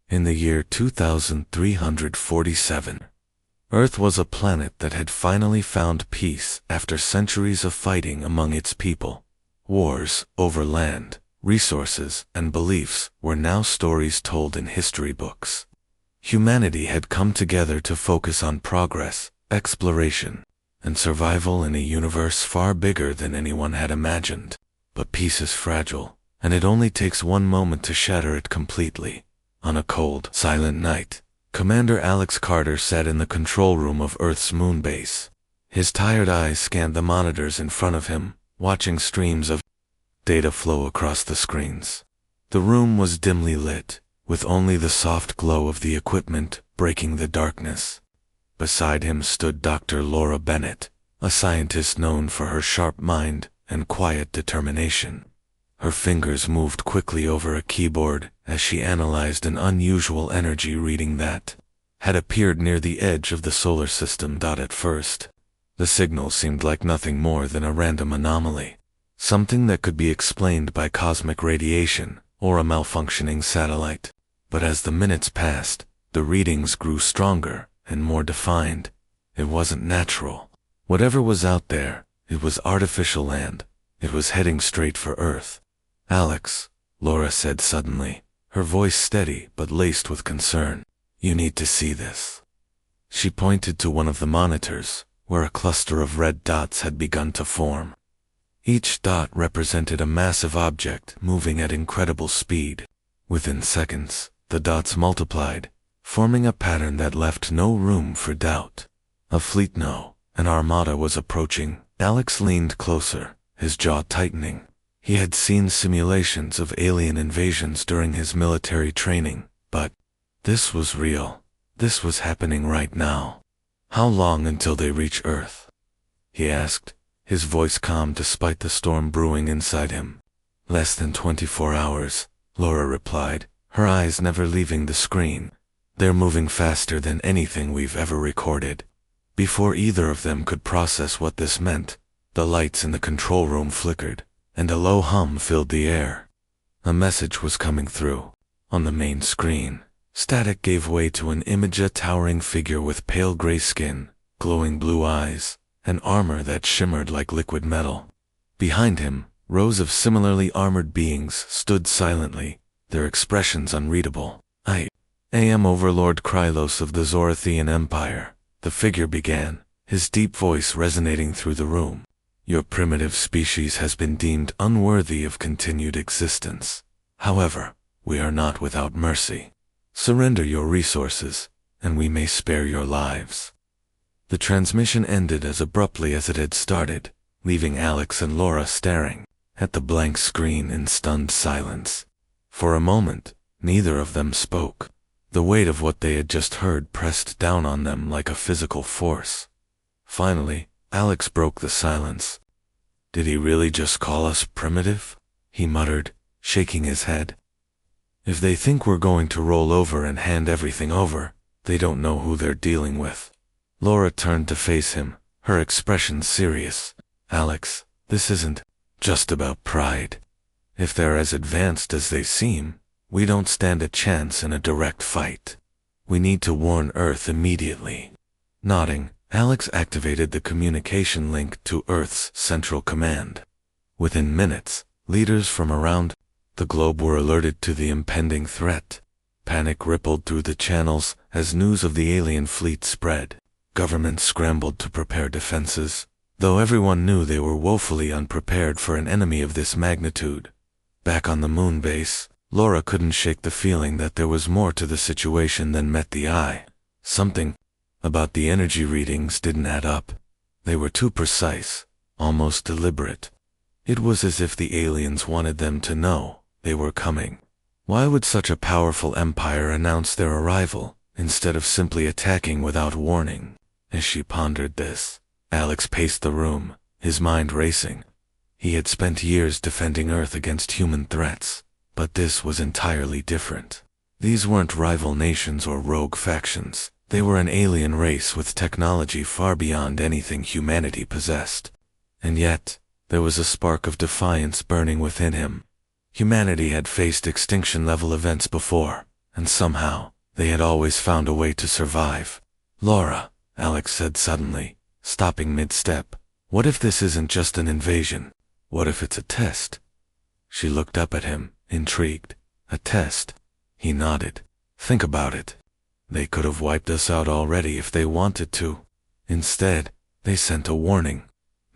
In the year 2347, Earth was a planet that had finally found peace after centuries of fighting among its people. Wars over land, resources, and beliefs were now stories told in history books. Humanity had come together to focus on progress, exploration, and survival in a universe far bigger than anyone had imagined. But peace is fragile, and it only takes one moment to shatter it completely. On a cold, silent night, Commander Alex Carter sat in the control room of Earth's moon base. His tired eyes scanned the monitors in front of him, watching streams of data flow across the screens. The room was dimly lit, with only the soft glow of the equipment breaking the darkness. Beside him stood Dr. Laura Bennett, a scientist known for her sharp mind and quiet determination. Her fingers moved quickly over a keyboard as she analyzed an unusual energy reading that had appeared near the edge of the solar system. At first, the signal seemed like nothing more than a random anomaly, something that could be explained by cosmic radiation or a malfunctioning satellite. But as the minutes passed, the readings grew stronger and more defined. It wasn't natural. Whatever was out there, it was artificial land. It was heading straight for Earth. "Alex," Laura said suddenly, her voice steady but laced with concern. "You need to see this." She pointed to one of the monitors, where a cluster of red dots had begun to form. Each dot represented a massive object moving at incredible speed. Within seconds, the dots multiplied, forming a pattern that left no room for doubt. A fleet, no, an armada was approaching. Alex leaned closer, his jaw tightening. He had seen simulations of alien invasions during his military training, but this was real. This was happening right now. "How long until they reach Earth?" he asked, his voice calm despite the storm brewing inside him. "Less than 24 hours, Laura replied, her eyes never leaving the screen. "They're moving faster than anything we've ever recorded." Before either of them could process what this meant, the lights in the control room flickered, and a low hum filled the air. A message was coming through. On the main screen, static gave way to an image: a towering figure with pale gray skin, glowing blue eyes, and armor that shimmered like liquid metal. Behind him, rows of similarly armored beings stood silently, their expressions unreadable. "I am Overlord Krylos of the Zorathian Empire," the figure began, his deep voice resonating through the room. "Your primitive species has been deemed unworthy of continued existence. However, we are not without mercy. Surrender your resources, and we may spare your lives." The transmission ended as abruptly as it had started, leaving Alex and Laura staring at the blank screen in stunned silence. For a moment, neither of them spoke. The weight of what they had just heard pressed down on them like a physical force. Finally, Alex broke the silence. "Did he really just call us primitive?" he muttered, shaking his head. "If they think we're going to roll over and hand everything over, they don't know who they're dealing with." Laura turned to face him, her expression serious. "Alex, this isn't just about pride. If they're as advanced as they seem, we don't stand a chance in a direct fight. We need to warn Earth immediately." Nodding, Alex activated the communication link to Earth's Central Command. Within minutes, leaders from around the globe were alerted to the impending threat. Panic rippled through the channels as news of the alien fleet spread. Governments scrambled to prepare defenses, though everyone knew they were woefully unprepared for an enemy of this magnitude. Back on the moon base, Laura couldn't shake the feeling that there was more to the situation than met the eye. Something about the energy readings didn't add up. They were too precise, almost deliberate. It was as if the aliens wanted them to know they were coming. Why would such a powerful empire announce their arrival, instead of simply attacking without warning? As she pondered this, Alex paced the room, his mind racing. He had spent years defending Earth against human threats, but this was entirely different. These weren't rival nations or rogue factions. They were an alien race with technology far beyond anything humanity possessed. And yet, there was a spark of defiance burning within him. Humanity had faced extinction-level events before, and somehow, they had always found a way to survive. Laura, Alex said suddenly, stopping mid-step. What if this isn't just an invasion? What if it's a test? She looked up at him, intrigued. A test? He nodded. Think about it. They could have wiped us out already if they wanted to. Instead, they sent a warning.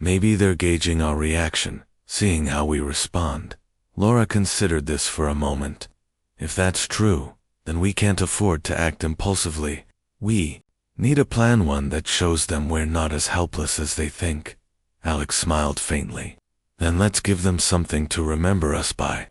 Maybe they're gauging our reaction, seeing how we respond. Laura considered this for a moment. If that's true, then we can't afford to act impulsively. We need a plan, one that shows them we're not as helpless as they think. Alex smiled faintly. Then let's give them something to remember us by.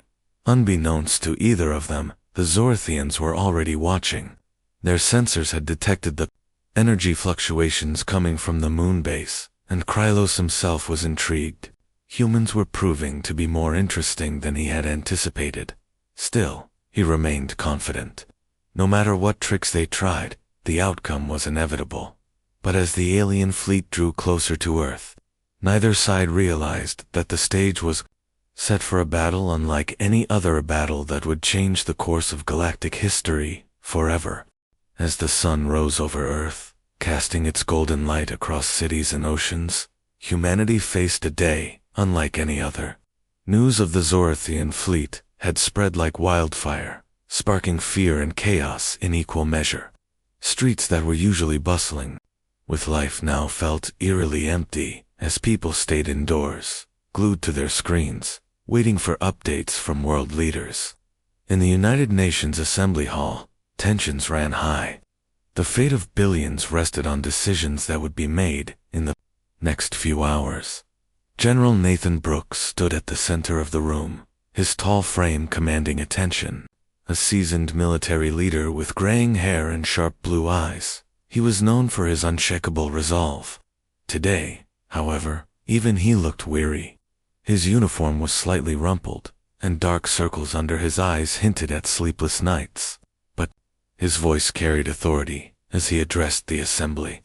Unbeknownst to either of them, the Zorthians were already watching. Their sensors had detected the energy fluctuations coming from the moon base, and Krylos himself was intrigued. Humans were proving to be more interesting than he had anticipated. Still, he remained confident. No matter what tricks they tried, the outcome was inevitable. But as the alien fleet drew closer to Earth, neither side realized that the stage was set for a battle unlike any other, a battle that would change the course of galactic history forever. As the sun rose over Earth, casting its golden light across cities and oceans, humanity faced a day unlike any other. News of the Zorthian fleet had spread like wildfire, sparking fear and chaos in equal measure. Streets that were usually bustling with life now felt eerily empty as people stayed indoors, glued to their screens, waiting for updates from world leaders. In the United Nations Assembly Hall, tensions ran high. The fate of billions rested on decisions that would be made in the next few hours. General Nathan Brooks stood at the center of the room, his tall frame commanding attention. A seasoned military leader with graying hair and sharp blue eyes, he was known for his unshakable resolve. Today, however, even he looked weary. His uniform was slightly rumpled, and dark circles under his eyes hinted at sleepless nights. But his voice carried authority as he addressed the assembly.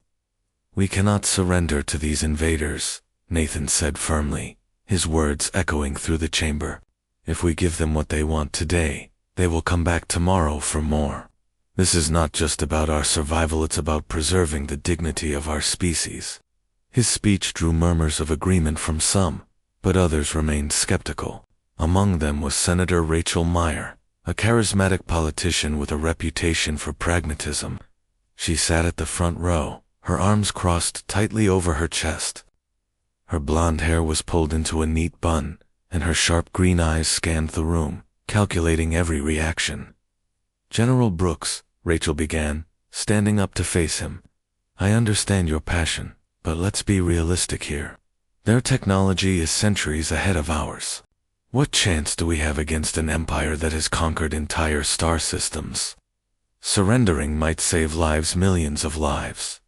"We cannot surrender to these invaders," Nathan said firmly, his words echoing through the chamber. "If we give them what they want today, they will come back tomorrow for more. This is not just about our survival, it's about preserving the dignity of our species." His speech drew murmurs of agreement from some, but others remained skeptical. Among them was Senator Rachel Meyer, a charismatic politician with a reputation for pragmatism. She sat at the front row, her arms crossed tightly over her chest. Her blonde hair was pulled into a neat bun, and her sharp green eyes scanned the room, calculating every reaction. "General Brooks," Rachel began, standing up to face him, "I understand your passion, but let's be realistic here. Their technology is centuries ahead of ours. What chance do we have against an empire that has conquered entire star systems? Surrendering might save lives, millions of lives."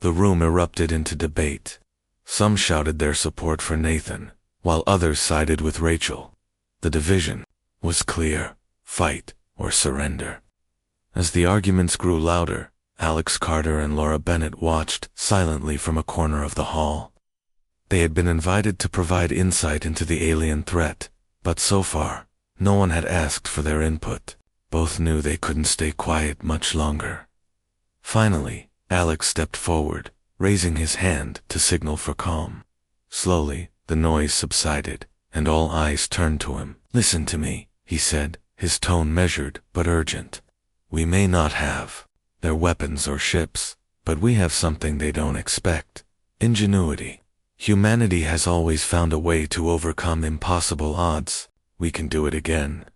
The room erupted into debate. Some shouted their support for Nathan, while others sided with Rachel. The division was clear: fight or surrender. As the arguments grew louder, Alex Carter and Laura Bennett watched silently from a corner of the hall. They had been invited to provide insight into the alien threat, but so far, no one had asked for their input. Both knew they couldn't stay quiet much longer. Finally, Alex stepped forward, raising his hand to signal for calm. Slowly, the noise subsided, and all eyes turned to him. "Listen to me," he said, his tone measured but urgent. "We may not have their weapons or ships, but we have something they don't expect: ingenuity. Humanity has always found a way to overcome impossible odds. We can do it again."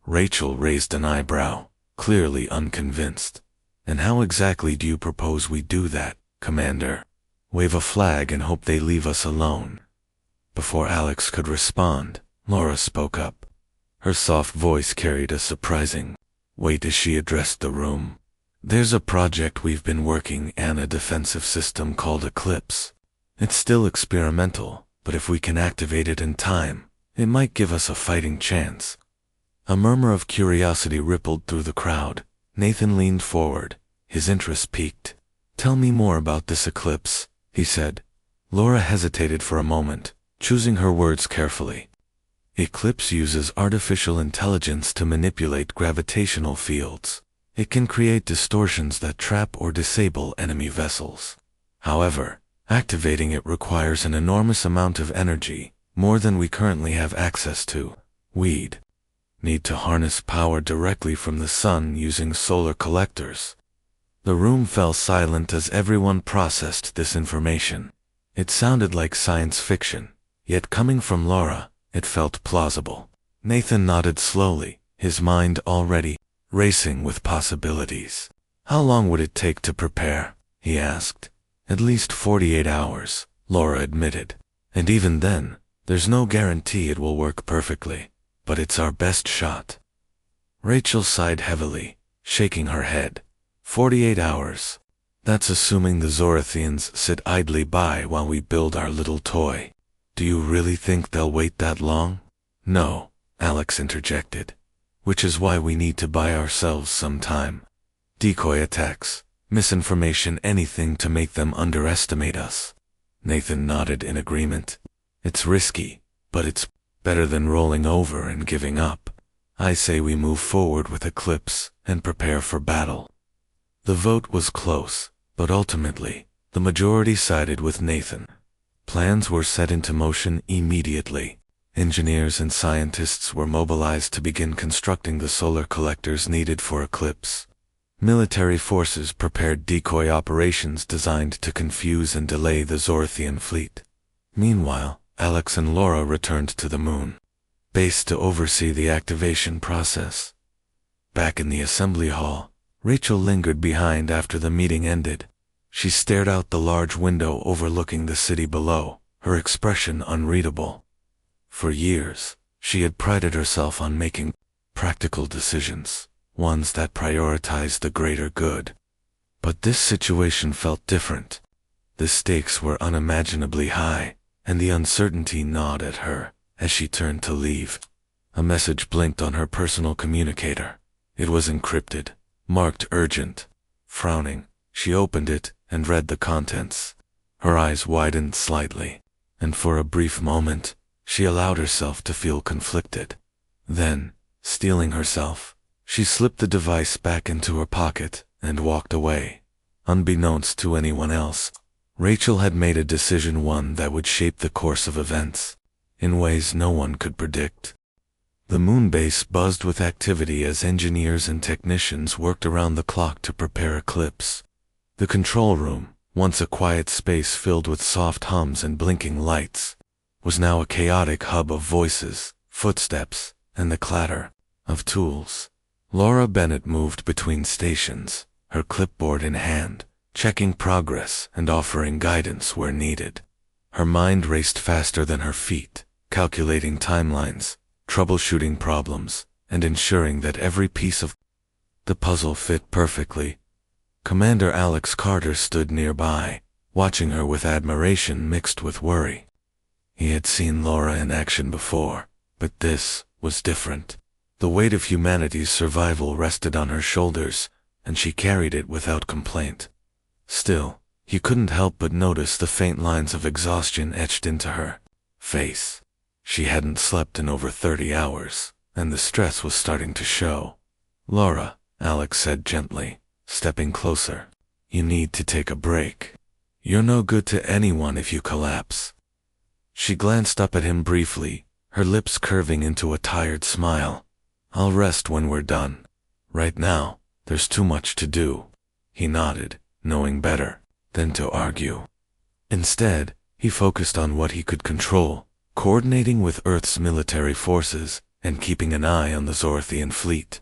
Rachel raised an eyebrow, clearly unconvinced. "And how exactly do you propose we do that, Commander?" "Wave a flag and hope they leave us alone." Before Alex could respond, Laura spoke up. Her soft voice carried a surprising weight as she addressed the room. "There's a project we've been working on, a defensive system called Eclipse. It's still experimental, but if we can activate it in time, it might give us a fighting chance." A murmur of curiosity rippled through the crowd. Nathan leaned forward, his interest piqued. "Tell me more about this Eclipse," he said. Laura hesitated for a moment, choosing her words carefully. Eclipse uses artificial intelligence to manipulate gravitational fields. It can create distortions that trap or disable enemy vessels. However, activating it requires an enormous amount of energy, more than we currently have access to. We'd need to harness power directly from the sun using solar collectors. The room fell silent as everyone processed this information. It sounded like science fiction, yet coming from Laura, it felt plausible. Nathan nodded slowly, his mind already racing with possibilities. How long would it take to prepare? He asked. At least 48 hours, Laura admitted. And even then, there's no guarantee it will work perfectly, but it's our best shot. Rachel sighed heavily, shaking her head. 48 hours. That's assuming the Zorathians sit idly by while we build our little toy. Do you really think they'll wait that long? No, Alex interjected. Which is why we need to buy ourselves some time. Decoy attacks, misinformation, anything to make them underestimate us. Nathan nodded in agreement. It's risky, but it's better than rolling over and giving up. I say we move forward with Eclipse and prepare for battle. The vote was close, but ultimately, the majority sided with Nathan. Plans were set into motion immediately. Engineers and scientists were mobilized to begin constructing the solar collectors needed for Eclipse. Military forces prepared decoy operations designed to confuse and delay the Zorathian fleet. Meanwhile, Alex and Laura returned to the moon base to oversee the activation process. Back in the assembly hall, Rachel lingered behind after the meeting ended. She stared out the large window overlooking the city below, her expression unreadable. For years, she had prided herself on making practical decisions, ones that prioritized the greater good. But this situation felt different. The stakes were unimaginably high, and the uncertainty gnawed at her as she turned to leave. A message blinked on her personal communicator. It was encrypted, marked urgent. Frowning, she opened it and read the contents. Her eyes widened slightly, and for a brief moment, she allowed herself to feel conflicted. Then, steeling herself, she slipped the device back into her pocket and walked away. Unbeknownst to anyone else, Rachel had made a decision, one that would shape the course of events, in ways no one could predict. The moon base buzzed with activity as engineers and technicians worked around the clock to prepare Eclipse. The control room, once a quiet space filled with soft hums and blinking lights, was now a chaotic hub of voices, footsteps, and the clatter of tools. Laura Bennett moved between stations, her clipboard in hand, checking progress and offering guidance where needed. Her mind raced faster than her feet, calculating timelines, troubleshooting problems, and ensuring that every piece of the puzzle fit perfectly. Commander Alex Carter stood nearby, watching her with admiration mixed with worry. He had seen Laura in action before, but this was different. The weight of humanity's survival rested on her shoulders, and she carried it without complaint. Still, he couldn't help but notice the faint lines of exhaustion etched into her face. She hadn't slept in over 30 hours, and the stress was starting to show. Laura, Alex said gently, stepping closer. You need to take a break. You're no good to anyone if you collapse. She glanced up at him briefly, her lips curving into a tired smile. I'll rest when we're done. Right now, there's too much to do. He nodded, knowing better than to argue. Instead, he focused on what he could control, coordinating with Earth's military forces and keeping an eye on the Zorathian fleet.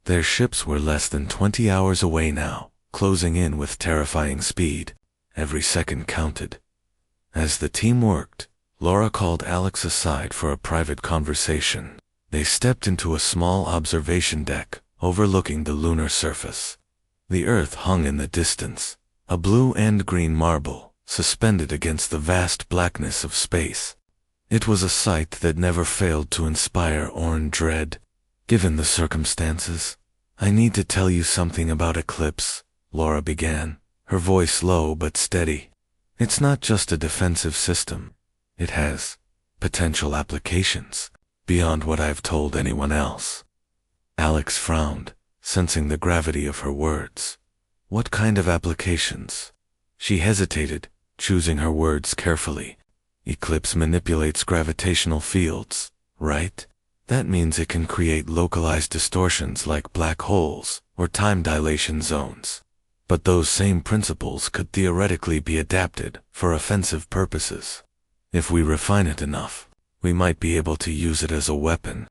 Their ships were less than 20 hours away now, closing in with terrifying speed. Every second counted. As the team worked, Laura called Alex aside for a private conversation. They stepped into a small observation deck overlooking the lunar surface. The Earth hung in the distance, a blue and green marble, suspended against the vast blackness of space. It was a sight that never failed to inspire Orn dread. Given the circumstances, I need to tell you something about Eclipse, Laura began, her voice low but steady. It's not just a defensive system. It has potential applications. beyond what I've told anyone else. Alex frowned, sensing the gravity of her words. What kind of applications? She hesitated, choosing her words carefully. Eclipse manipulates gravitational fields, right? That means it can create localized distortions like black holes or time dilation zones. But those same principles could theoretically be adapted for offensive purposes. If we refine it enough, we might be able to use it as a weapon.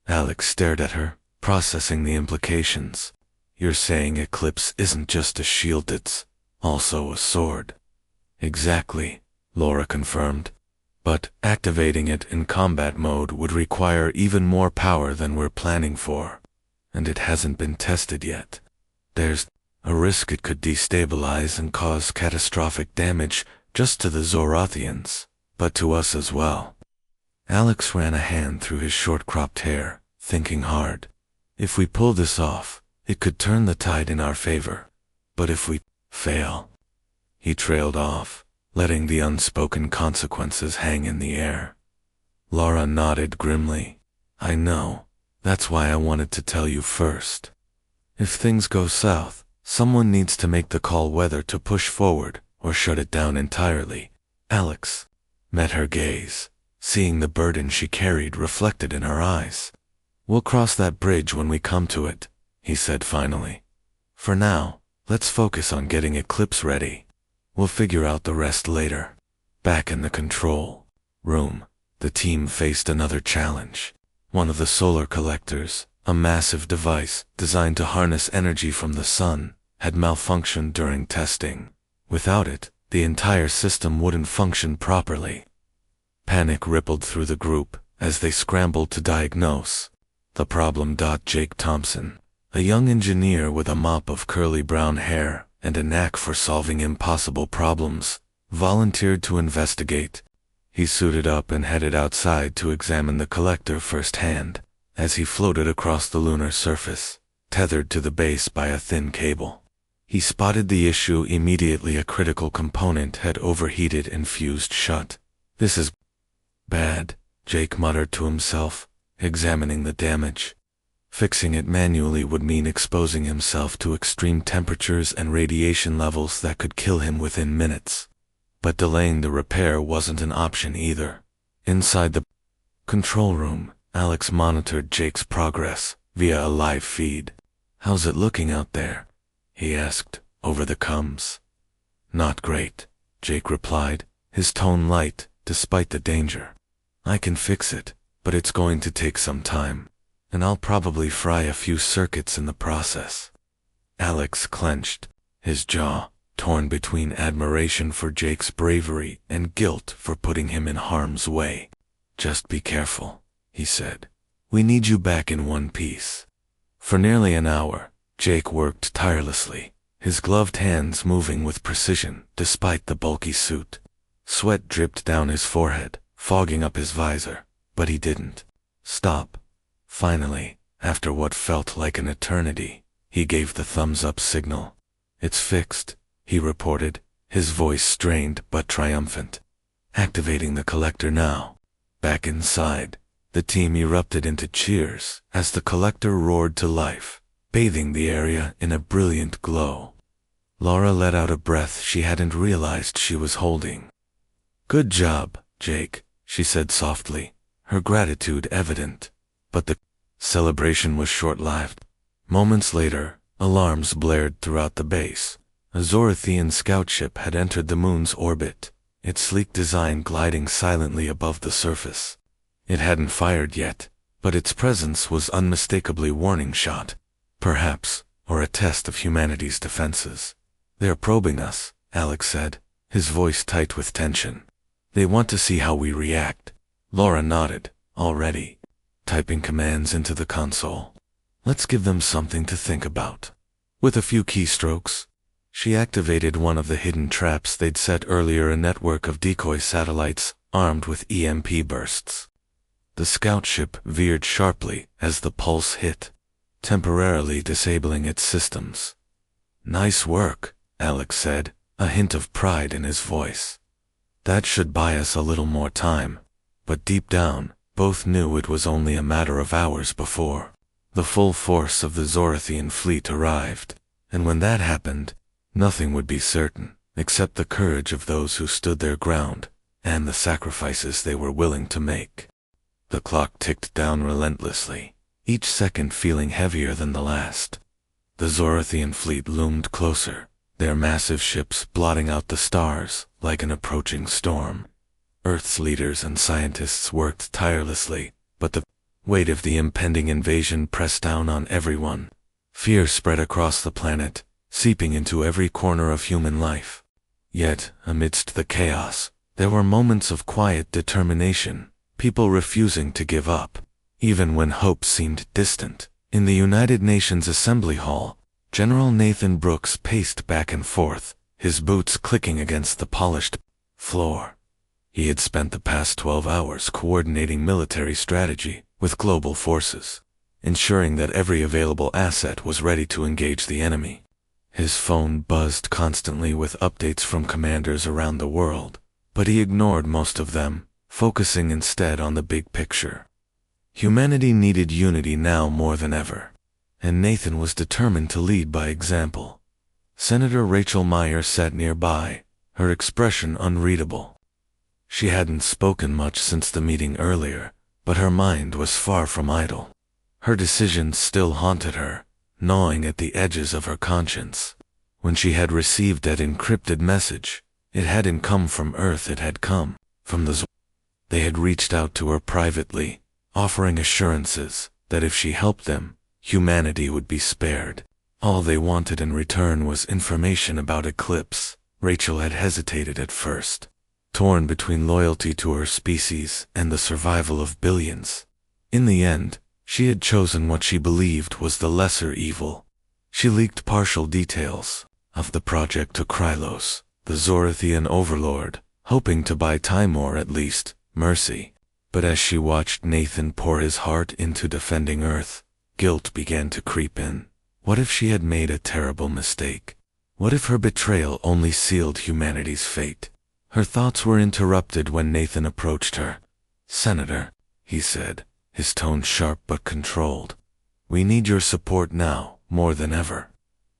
Alex stared at her, processing the implications. You're saying Eclipse isn't just a shield, it's also a sword. Exactly, Laura confirmed. But activating it in combat mode would require even more power than we're planning for. And it hasn't been tested yet. There's a risk it could destabilize and cause catastrophic damage just to the Zorathians, but to us as well. Alex ran a hand through his short-cropped hair, thinking hard. If we pull this off, it could turn the tide in our favor. But if we fail... He trailed off, letting the unspoken consequences hang in the air. Laura nodded grimly. I know. That's why I wanted to tell you first. If things go south, someone needs to make the call whether to push forward or shut it down entirely. Alex met her gaze, seeing the burden she carried reflected in her eyes. We'll cross that bridge when we come to it, he said finally. For now, let's focus on getting Eclipse ready. We'll figure out the rest later. Back in the control room, the team faced another challenge. One of the solar collectors, a massive device designed to harness energy from the sun, had malfunctioned during testing. Without it, the entire system wouldn't function properly. Panic rippled through the group as they scrambled to diagnose the problem. Jake Thompson, a young engineer with a mop of curly brown hair and a knack for solving impossible problems, volunteered to investigate. He suited up and headed outside to examine the collector firsthand, as he floated across the lunar surface, tethered to the base by a thin cable. He spotted the issue immediately. A critical component had overheated and fused shut. This is bad, Jake muttered to himself, examining the damage. Fixing it manually would mean exposing himself to extreme temperatures and radiation levels that could kill him within minutes. But delaying the repair wasn't an option either. Inside the control room, Alex monitored Jake's progress via a live feed. How's it looking out there? He asked, over the comms. Not great, Jake replied, his tone light, despite the danger. I can fix it, but it's going to take some time. And I'll probably fry a few circuits in the process. Alex clenched, his jaw torn between admiration for Jake's bravery and guilt for putting him in harm's way. Just be careful, he said. We need you back in one piece. For nearly an hour, Jake worked tirelessly, his gloved hands moving with precision despite the bulky suit. Sweat dripped down his forehead, fogging up his visor, but he didn't stop. Finally, after what felt like an eternity, he gave the thumbs-up signal. It's fixed, he reported, his voice strained but triumphant. Activating the collector now. Back inside, the team erupted into cheers as the collector roared to life, bathing the area in a brilliant glow. Laura let out a breath she hadn't realized she was holding. Good job, Jake, she said softly, her gratitude evident. But the celebration was short-lived. Moments later, alarms blared throughout the base. A Zorathian scout ship had entered the moon's orbit, its sleek design gliding silently above the surface. It hadn't fired yet, but its presence was unmistakably warning shot, perhaps, or a test of humanity's defenses. They're probing us, Alex said, his voice tight with tension. They want to see how we react. Laura nodded, already typing commands into the console. Let's give them something to think about. With a few keystrokes, she activated one of the hidden traps they'd set earlier, a network of decoy satellites armed with EMP bursts. The scout ship veered sharply as the pulse hit, temporarily disabling its systems. Nice work, Alex said, a hint of pride in his voice. That should buy us a little more time, but deep down, Both knew it was only a matter of hours before the full force of the Zorathian fleet arrived, and when that happened, nothing would be certain except the courage of those who stood their ground and the sacrifices they were willing to make. The clock ticked down relentlessly, each second feeling heavier than the last. The Zorathian fleet loomed closer, their massive ships blotting out the stars like an approaching storm. Earth's leaders and scientists worked tirelessly, but the weight of the impending invasion pressed down on everyone. Fear spread across the planet, seeping into every corner of human life. Yet, amidst the chaos, there were moments of quiet determination, people refusing to give up, even when hope seemed distant. In the United Nations Assembly Hall, General Nathan Brooks paced back and forth, his boots clicking against the polished floor. He had spent the past 12 hours coordinating military strategy with global forces, ensuring that every available asset was ready to engage the enemy. His phone buzzed constantly with updates from commanders around the world, but he ignored most of them, focusing instead on the big picture. Humanity needed unity now more than ever, and Nathan was determined to lead by example. Senator Rachel Meyer sat nearby, her expression unreadable. She hadn't spoken much since the meeting earlier, but her mind was far from idle. Her decisions still haunted her, gnawing at the edges of her conscience. When she had received that encrypted message, it hadn't come from Earth, it had come from the They had reached out to her privately, offering assurances that if she helped them, humanity would be spared. All they wanted in return was information about Eclipse. Rachel had hesitated at first, torn between loyalty to her species and the survival of billions. In the end, she had chosen what she believed was the lesser evil. She leaked partial details of the project to Krylos, the Zorathian overlord, hoping to buy time or at least mercy. But as she watched Nathan pour his heart into defending Earth, guilt began to creep in. What if she had made a terrible mistake? What if her betrayal only sealed humanity's fate? Her thoughts were interrupted when Nathan approached her. "Senator," he said, his tone sharp but controlled. "We need your support now, more than ever.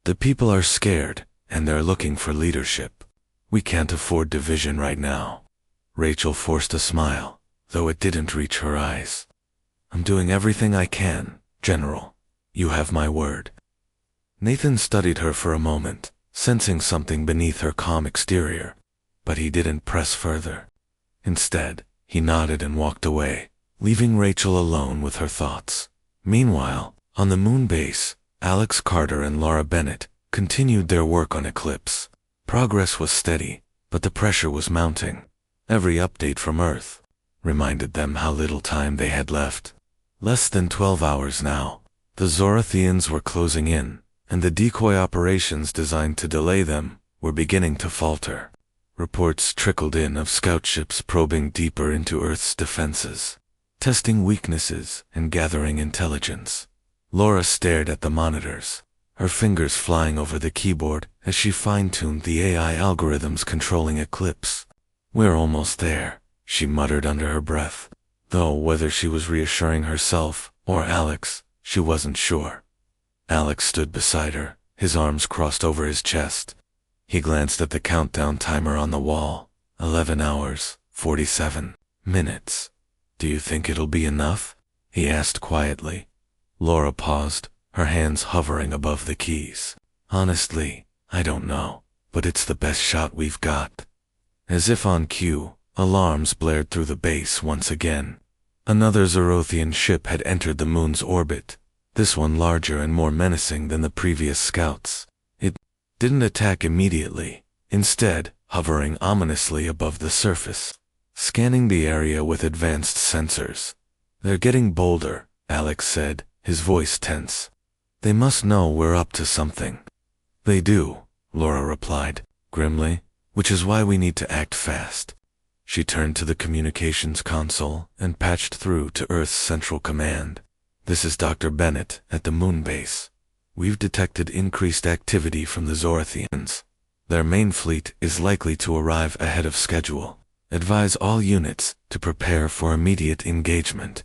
The people are scared, and they're looking for leadership. We can't afford division right now." Rachel forced a smile, though it didn't reach her eyes. "I'm doing everything I can, General. You have my word." Nathan studied her for a moment, sensing something beneath her calm exterior, but he didn't press further. Instead, he nodded and walked away, leaving Rachel alone with her thoughts. Meanwhile, on the moon base, Alex Carter and Laura Bennett continued their work on Eclipse. Progress was steady, but the pressure was mounting. Every update from Earth reminded them how little time they had left. Less than 12 hours now. The Zorathians were closing in, and the decoy operations designed to delay them were beginning to falter. Reports trickled in of scout ships probing deeper into Earth's defenses, testing weaknesses and gathering intelligence. Laura stared at the monitors, her fingers flying over the keyboard as she fine-tuned the AI algorithms controlling Eclipse. "We're almost there," she muttered under her breath, though whether she was reassuring herself or Alex, she wasn't sure. Alex stood beside her, his arms crossed over his chest. He glanced at the countdown timer on the wall. 11 hours, 47 minutes. "Do you think it'll be enough?" he asked quietly. Laura paused, her hands hovering above the keys. "Honestly, I don't know, but it's the best shot we've got." As if on cue, alarms blared through the base once again. Another Zorothian ship had entered the moon's orbit, this one larger and more menacing than the previous scouts. It didn't attack immediately, instead, hovering ominously above the surface, scanning the area with advanced sensors. "They're getting bolder," Alex said, his voice tense. "They must know we're up to something." "They do," Laura replied, grimly, "which is why we need to act fast." She turned to the communications console and patched through to Earth's Central Command. "This is Dr. Bennett at the moon base. We've detected increased activity from the Zorathians. Their main fleet is likely to arrive ahead of schedule. Advise all units to prepare for immediate engagement.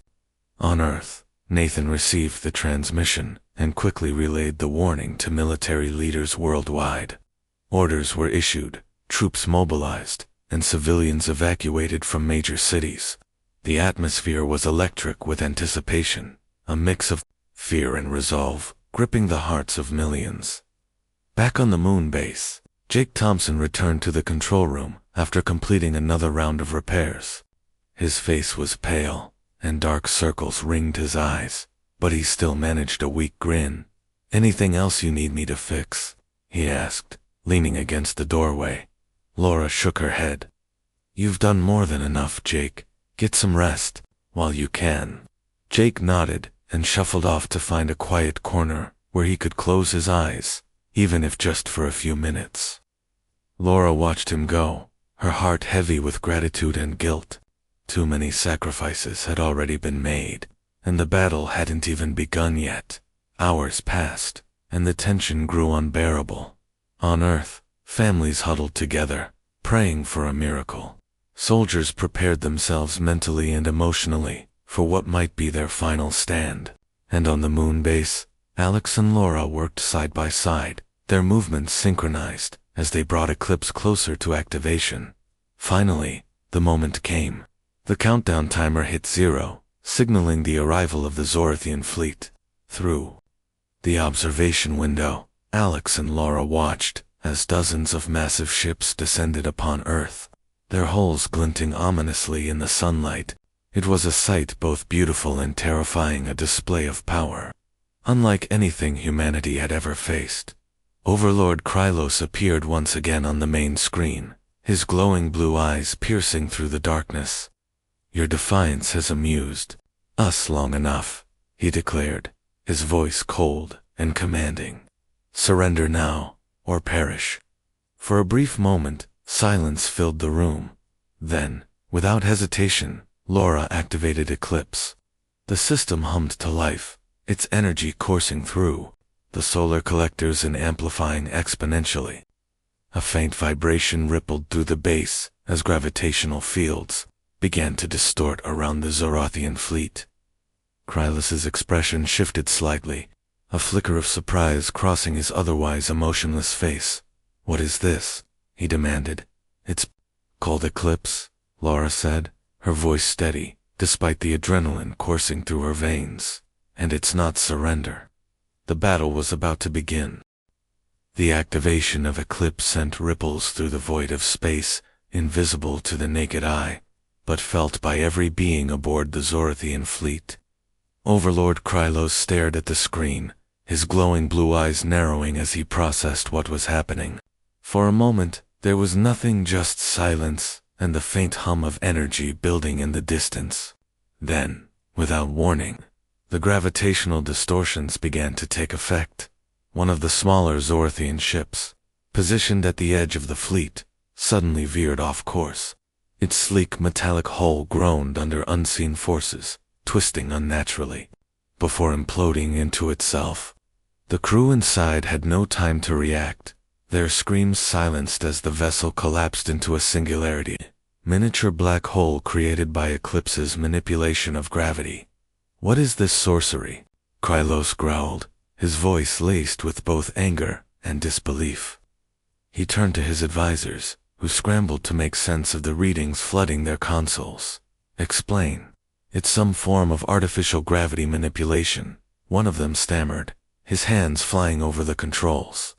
On Earth, Nathan received the transmission and quickly relayed the warning to military leaders worldwide. Orders were issued, troops mobilized, and civilians evacuated from major cities. The atmosphere was electric with anticipation, a mix of fear and resolve, gripping the hearts of millions. Back on the moon base, Jake Thompson returned to the control room after completing another round of repairs. His face was pale, and dark circles ringed his eyes, but he still managed a weak grin. "Anything else you need me to fix?" he asked, leaning against the doorway. Laura shook her head. "You've done more than enough, Jake. Get some rest, while you can." Jake nodded and shuffled off to find a quiet corner where he could close his eyes, even if just for a few minutes. Laura watched him go, her heart heavy with gratitude and guilt. Too many sacrifices had already been made, and the battle hadn't even begun yet. Hours passed, and the tension grew unbearable. On Earth, families huddled together, praying for a miracle. Soldiers prepared themselves mentally and emotionally for what might be their final stand. And on the moon base, Alex and Laura worked side by side, their movements synchronized as they brought Eclipse closer to activation. Finally, the moment came. The countdown timer hit 0, signaling the arrival of the Zorathian fleet. Through the observation window, Alex and Laura watched as dozens of massive ships descended upon Earth, their hulls glinting ominously in the sunlight. It was a sight both beautiful and terrifying, a display of power unlike anything humanity had ever faced. Overlord Krylos appeared once again on the main screen, his glowing blue eyes piercing through the darkness. "Your defiance has amused us long enough," he declared, his voice cold and commanding. "Surrender now, or perish." For a brief moment, silence filled the room. Then, without hesitation, Laura activated Eclipse. The system hummed to life, its energy coursing through the solar collectors and amplifying exponentially. A faint vibration rippled through the base as gravitational fields began to distort around the Zorathian fleet. Krylos's expression shifted slightly, a flicker of surprise crossing his otherwise emotionless face. "What is this?" he demanded. "It's called Eclipse," Laura said, her voice steady, despite the adrenaline coursing through her veins. "And it's not surrender." The battle was about to begin. The activation of Eclipse sent ripples through the void of space, invisible to the naked eye, but felt by every being aboard the Zorathian fleet. Overlord Krylos stared at the screen, his glowing blue eyes narrowing as he processed what was happening. For a moment, there was nothing, just silence and the faint hum of energy building in the distance. Then, without warning, the gravitational distortions began to take effect. One of the smaller Zorathian ships, positioned at the edge of the fleet, suddenly veered off course. Its sleek metallic hull groaned under unseen forces, twisting unnaturally, before imploding into itself. The crew inside had no time to react, their screams silenced as the vessel collapsed into a singularity, miniature black hole created by Eclipse's manipulation of gravity. "What is this sorcery?" Krylos growled, his voice laced with both anger and disbelief. He turned to his advisors, who scrambled to make sense of the readings flooding their consoles. "Explain." "It's some form of artificial gravity manipulation," one of them stammered, his hands flying over the controls.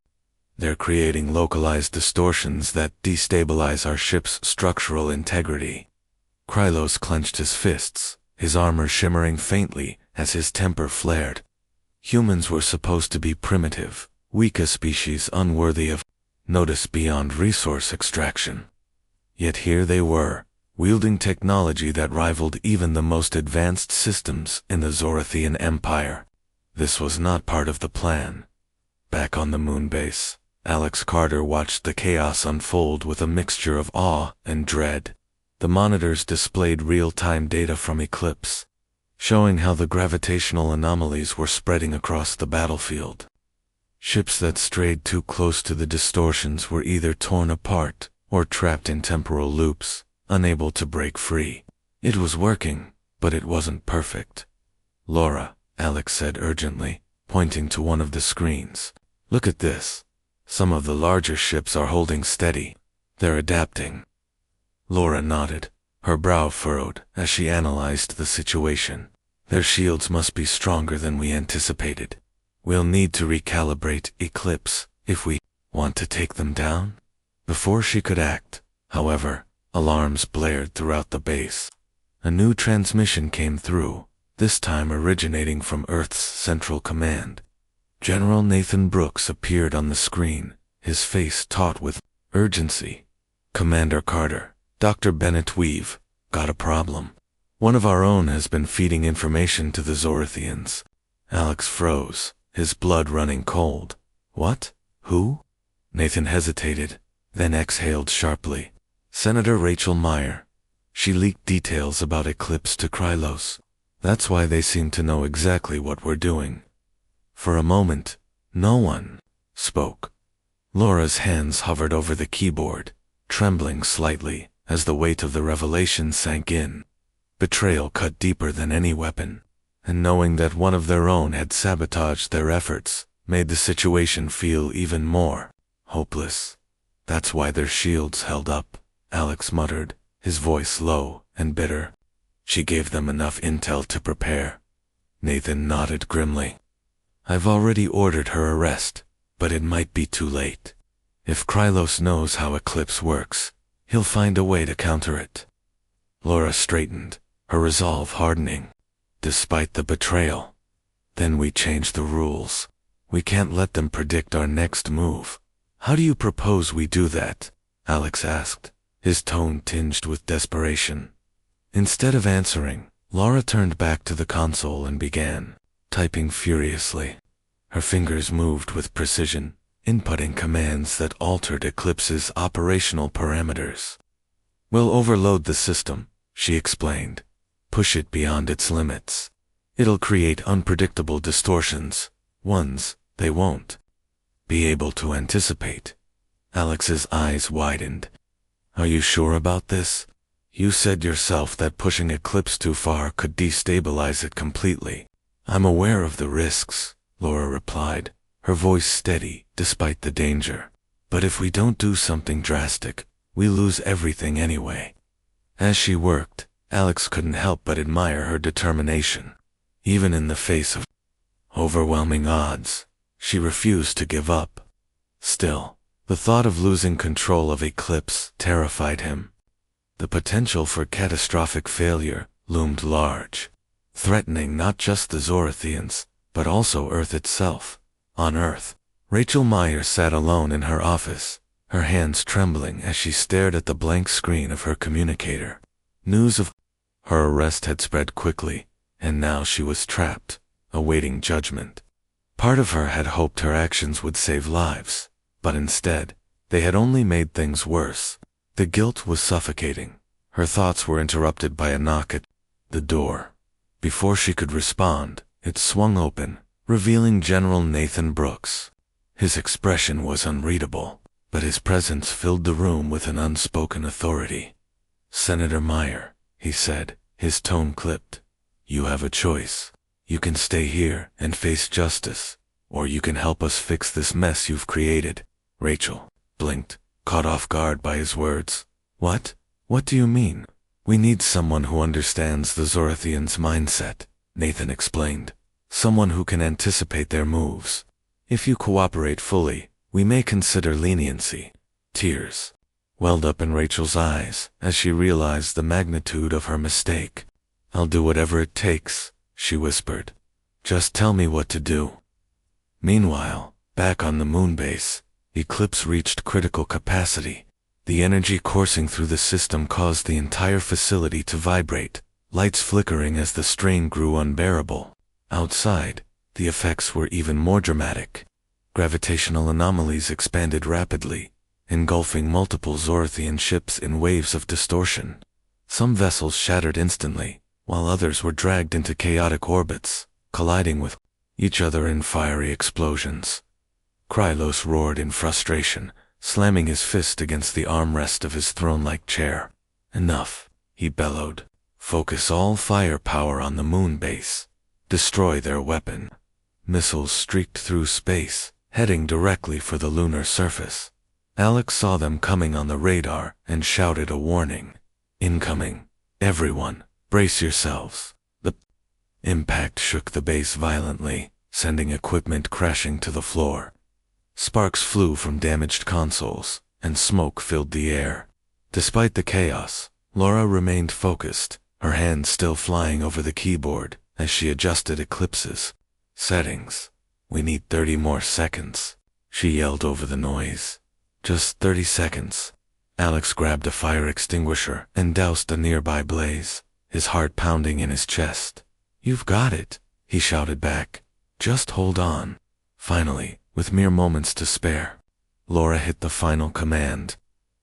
"They're creating localized distortions that destabilize our ship's structural integrity." Krylos clenched his fists, his armor shimmering faintly as his temper flared. Humans were supposed to be primitive, weak, a species unworthy of notice beyond resource extraction. Yet here they were, wielding technology that rivaled even the most advanced systems in the Zorathian Empire. This was not part of the plan. Back on the moon base, Alex Carter watched the chaos unfold with a mixture of awe and dread. The monitors displayed real-time data from Eclipse, showing how the gravitational anomalies were spreading across the battlefield. Ships that strayed too close to the distortions were either torn apart or trapped in temporal loops, unable to break free. It was working, but it wasn't perfect. Laura, Alex said urgently, pointing to one of the screens. Look at this. Some of the larger ships are holding steady. They're adapting. Laura nodded, her brow furrowed as she analyzed the situation. Their shields must be stronger than we anticipated. We'll need to recalibrate Eclipse if we want to take them down. Before she could act, however, alarms blared throughout the base. A new transmission came through, this time originating from Earth's Central Command. General Nathan Brooks appeared on the screen, his face taut with urgency. Commander Carter, Dr. Bennett Weave, got a problem. One of our own has been feeding information to the Zorathians. Alex froze, his blood running cold. What? Who? Nathan hesitated, then exhaled sharply. Senator Rachel Meyer. She leaked details about Eclipse to Krylos. That's why they seem to know exactly what we're doing. For a moment, no one spoke. Laura's hands hovered over the keyboard, trembling slightly as the weight of the revelation sank in. Betrayal cut deeper than any weapon, and knowing that one of their own had sabotaged their efforts made the situation feel even more hopeless. That's why their shields held up, Alex muttered, his voice low and bitter. She gave them enough intel to prepare. Nathan nodded grimly. I've already ordered her arrest, but it might be too late. If Krylos knows how Eclipse works, he'll find a way to counter it. Laura straightened, her resolve hardening. Despite the betrayal. Then we change the rules. We can't let them predict our next move. How do you propose we do that? Alex asked, his tone tinged with desperation. Instead of answering, Laura turned back to the console and began typing furiously. Her fingers moved with precision, inputting commands that altered Eclipse's operational parameters. We'll overload the system, she explained. Push it beyond its limits. It'll create unpredictable distortions, ones they won't be able to anticipate. Alex's eyes widened. Are you sure about this? You said yourself that pushing Eclipse too far could destabilize it completely. I'm aware of the risks, Laura replied, her voice steady despite the danger. But if we don't do something drastic, we lose everything anyway. As she worked, Alex couldn't help but admire her determination. Even in the face of overwhelming odds, she refused to give up. Still, the thought of losing control of Eclipse terrified him. The potential for catastrophic failure loomed large, threatening not just the Zorathians, but also Earth itself. On Earth, Rachel Meyer sat alone in her office, her hands trembling as she stared at the blank screen of her communicator. News of her arrest had spread quickly, and now she was trapped, awaiting judgment. Part of her had hoped her actions would save lives, but instead, they had only made things worse. The guilt was suffocating. Her thoughts were interrupted by a knock at the door. Before she could respond, it swung open, revealing General Nathan Brooks. His expression was unreadable, but his presence filled the room with an unspoken authority. Senator Meyer, he said, his tone clipped. You have a choice. You can stay here and face justice, or you can help us fix this mess you've created. Rachel blinked, caught off guard by his words. What? What do you mean? We need someone who understands the Zorathians' mindset, Nathan explained. Someone who can anticipate their moves. If you cooperate fully, we may consider leniency. Tears welled up in Rachel's eyes as she realized the magnitude of her mistake. I'll do whatever it takes, she whispered. Just tell me what to do. Meanwhile, back on the moon base, Eclipse reached critical capacity. The energy coursing through the system caused the entire facility to vibrate, lights flickering as the strain grew unbearable. Outside, the effects were even more dramatic. Gravitational anomalies expanded rapidly, engulfing multiple Zorathian ships in waves of distortion. Some vessels shattered instantly, while others were dragged into chaotic orbits, colliding with each other in fiery explosions. Krylos roared in frustration, slamming his fist against the armrest of his throne-like chair. Enough, he bellowed. Focus all firepower on the moon base. Destroy their weapon. Missiles streaked through space, heading directly for the lunar surface. Alex saw them coming on the radar and shouted a warning. Incoming. Everyone, brace yourselves. The impact shook the base violently, sending equipment crashing to the floor. Sparks flew from damaged consoles, and smoke filled the air. Despite the chaos, Laura remained focused, her hands still flying over the keyboard as she adjusted eclipses. Settings. We need 30 more seconds, she yelled over the noise. Just 30 seconds. Alex grabbed a fire extinguisher and doused a nearby blaze, his heart pounding in his chest. You've got it, he shouted back. Just hold on. Finally, with mere moments to spare, Laura hit the final command.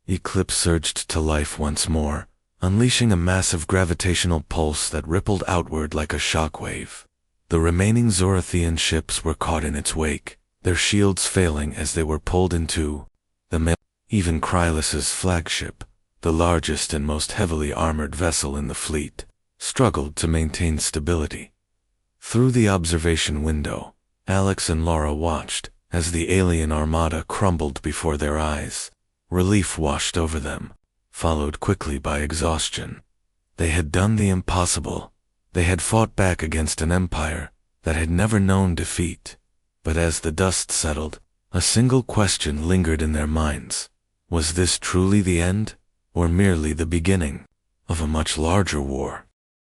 Eclipse surged to life once more, unleashing a massive gravitational pulse that rippled outward like a shockwave. The remaining Zorathian ships were caught in its wake, their shields failing as they were pulled into the even Krylus's flagship, the largest and most heavily armored vessel in the fleet, struggled to maintain stability. Through the observation window, Alex and Laura watched as the alien armada crumbled before their eyes. Relief washed over them, followed quickly by exhaustion. They had done the impossible. They had fought back against an empire that had never known defeat. But as the dust settled, a single question lingered in their minds. Was this truly the end, or merely the beginning of a much larger war?